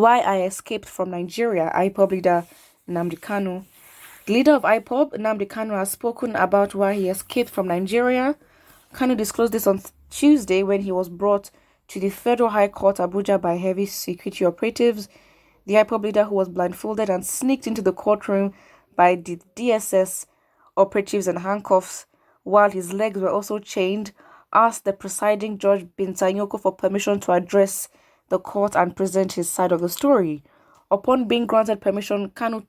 Why I escaped from Nigeria. IPOB leader Nnamdi Kanu. The leader of IPOB, Nnamdi Kanu, has spoken about why he escaped from Nigeria. Kanu disclosed this on Tuesday when he was brought to the Federal High Court, Abuja, by heavy security operatives. The IPOB leader, who was blindfolded and sneaked into the courtroom by the DSS operatives and handcuffs, while his legs were also chained, asked the presiding judge Binta Nyoko for permission to address the court and present his side of the story. Upon being granted permission, Kanu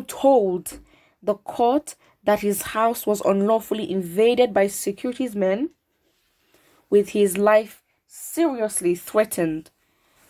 told the court that his house was unlawfully invaded by securities men, with his life seriously threatened.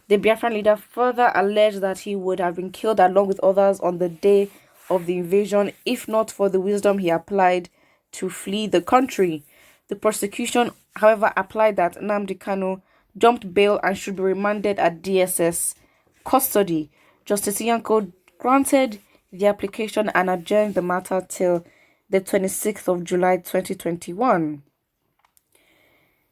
The Biafran leader further alleged that he would have been killed along with others on the day of the invasion if not for the wisdom he applied to flee the country. The prosecution, however, applied that Nnamdi Kanu jumped bail and should be remanded at DSS custody. Justice Yanko granted the application and adjourned the matter till the 26th of July 2021.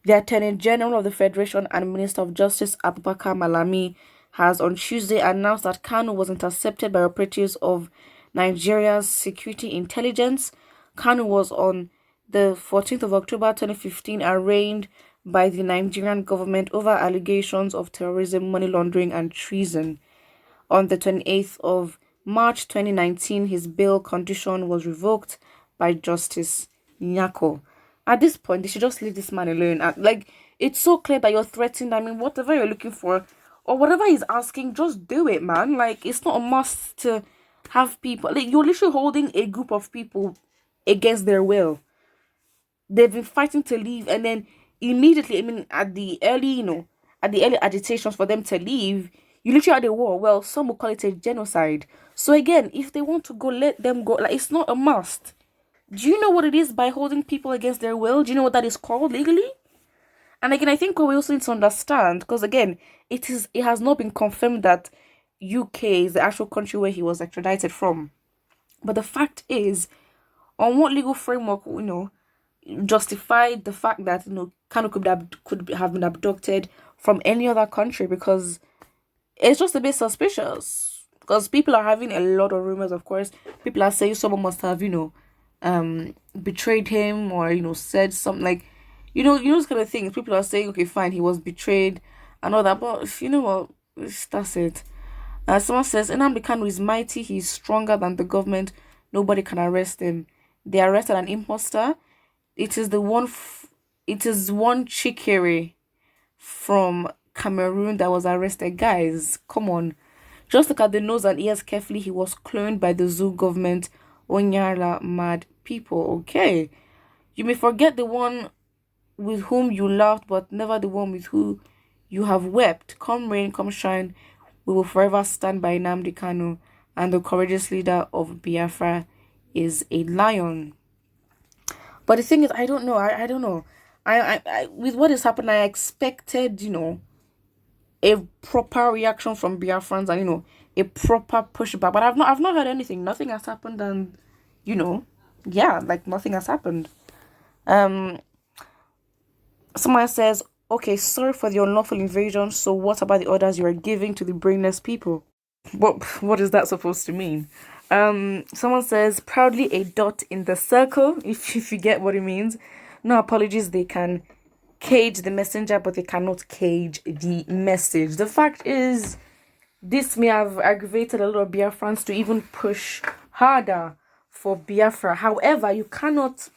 The Attorney General of the Federation and Minister of Justice Abubakar Malami has on Tuesday announced that Kanu was intercepted by operatives of Nigeria's security intelligence. Kanu was on the 14th of October 2015 arraigned by the Nigerian government over allegations of terrorism, money laundering, and treason. On the 28th of March 2019, his bail condition was revoked by Justice Nyako. At this point, they should just leave this man alone. It's so clear that you're threatened. I mean, whatever you're looking for or whatever he's asking, just do it, man. Like, it's not a must to have people. Like, you're literally holding a group of people against their will. They've been fighting to leave, and then immediately, I mean, at the early agitations for them to leave, you literally had a war. Well, some will call it a genocide. So again, if they want to go, let them go. Like, it's not a must. Do you know what it is by holding people against their will? Do you know what that is called legally? And again, I think what we also need to understand, because again, it has not been confirmed that UK is the actual country where he was extradited from. But the fact is, on what legal framework, justified the fact that Kanu could have been abducted from any other country, because it's just a bit suspicious. Because people are having a lot of rumors, of course. People are saying someone must have, betrayed him, or said something like, those kind of things. People are saying, okay, fine, he was betrayed and all that, but you know what, that's it. Someone says Nnamdi Kanu is mighty, he's stronger than the government, nobody can arrest him. They arrested an imposter. It is one Chikere from Cameroon that was arrested. Guys, come on, just look at the nose and ears carefully. He was cloned by the zoo government. Onyala mad people. Okay, you may forget the one with whom you laughed, but never the one with whom you have wept. Come rain, come shine, we will forever stand by Nnamdi Kanu, and the courageous leader of Biafra is a lion. But the thing is, I don't know. I don't know. I with what is happening, I expected, a proper reaction from Biafrans and a proper pushback. But I've not heard anything. Nothing has happened, and nothing has happened. Someone says, okay, sorry for the unlawful invasion. So what about the orders you are giving to the brainless people? What is that supposed to mean? Someone says, proudly a dot in the circle, if you get what it means. No apologies, they can cage the messenger, but they cannot cage the message. The fact is, this may have aggravated a lot of Biafrans to even push harder for Biafra. However, you cannot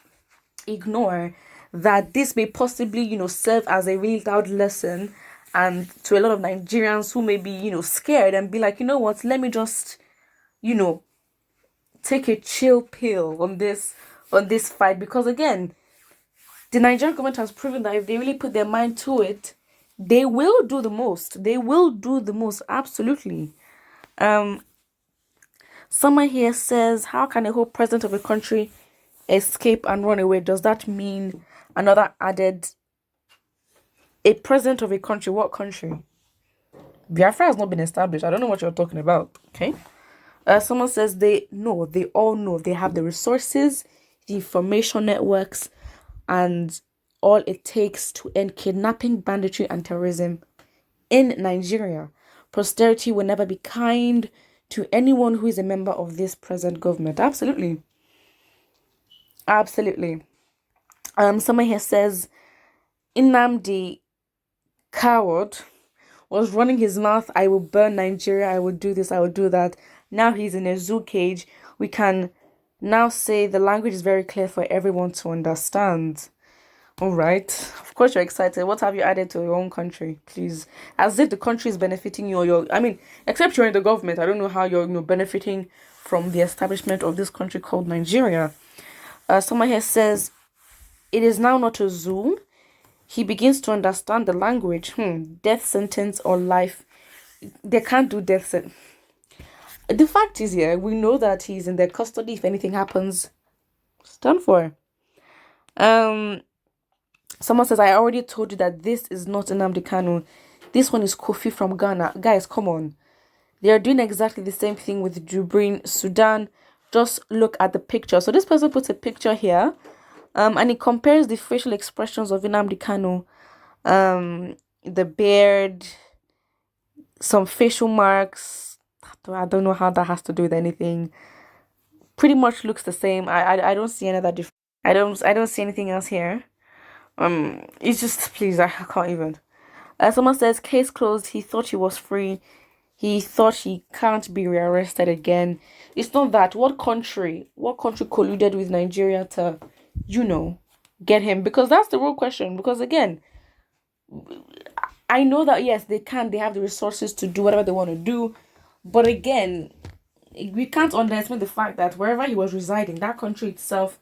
ignore that this may possibly, serve as a really loud lesson, and to a lot of Nigerians who may be, scared and be like, you know what, let me just, take a chill pill on this fight. Because again, the Nigerian government has proven that if they really put their mind to it, they will do the most. They will do the most, absolutely. Someone here says, how can a whole president of a country escape and run away? Does that mean another added? A president of a country? What country? Biafra has not been established. I don't know what you're talking about. Okay. Someone says they all know. They have the resources, the information networks, and all it takes to end kidnapping, banditry, and terrorism in Nigeria. Posterity will never be kind to anyone who is a member of this present government. Absolutely. Absolutely. Someone here says Nnamdi, coward, was running his mouth, I will burn Nigeria, I will do this, I will do that. Now he's in a zoo cage. We can now say the language is very clear for everyone to understand. All right. Of course you're excited. What have you added to your own country, please? As if the country is benefiting you, or I mean, except you're in the government. I don't know how you're benefiting from the establishment of this country called Nigeria. Someone here says, it is now not a zoo. He begins to understand the language. Death sentence or life. They can't do death sentence. The fact is, yeah, we know that he's in their custody. If anything happens, it's done for. Someone says, I already told you that this is not Nnamdi Kanu. This one is Kofi from Ghana. Guys, come on. They are doing exactly the same thing with Jubril, Sudan. Just look at the picture. So this person puts a picture here. And he compares the facial expressions of Nnamdi Kanu. The beard, some facial marks. I don't know how that has to do with anything. Pretty much looks the same. I don't see any other difference. I don't see anything else here. It's just, please, I can't even. Someone says, case closed. He thought he was free. He thought he can't be rearrested again. It's not that. What country colluded with Nigeria to, get him? Because that's the real question. Because again, I know that yes, they have the resources to do whatever they want to do. But again, we can't underestimate the fact that wherever he was residing, that country itself,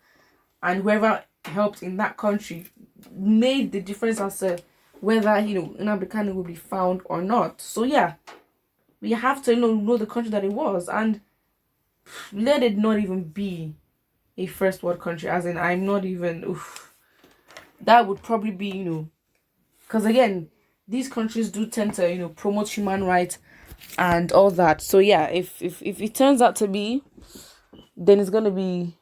and whoever helped in that country made the difference as to whether Nnamdi Kanu will be found or not. So yeah, we have to know the country that it was, and let it not even be a first world country. As in, I'm not even. That would probably be because again, these countries do tend to promote human rights and all that. So yeah, if it turns out to be, then it's gonna be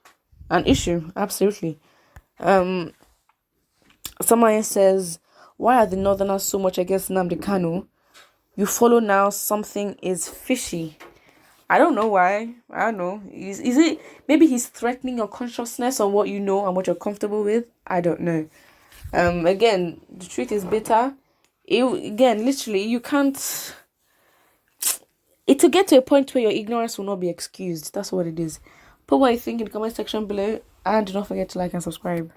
an issue. Absolutely. Someone says, why are the northerners so much against Nnamdi Kanu? You follow now, something is fishy. I don't know why. I don't know. Is it maybe he's threatening your consciousness on what you know and what you're comfortable with? I don't know. Again, the truth is bitter. Literally, you can't. It to get to a point where your ignorance will not be excused. That's what it is. Put what you think in the comment section below, and do not forget to like and subscribe.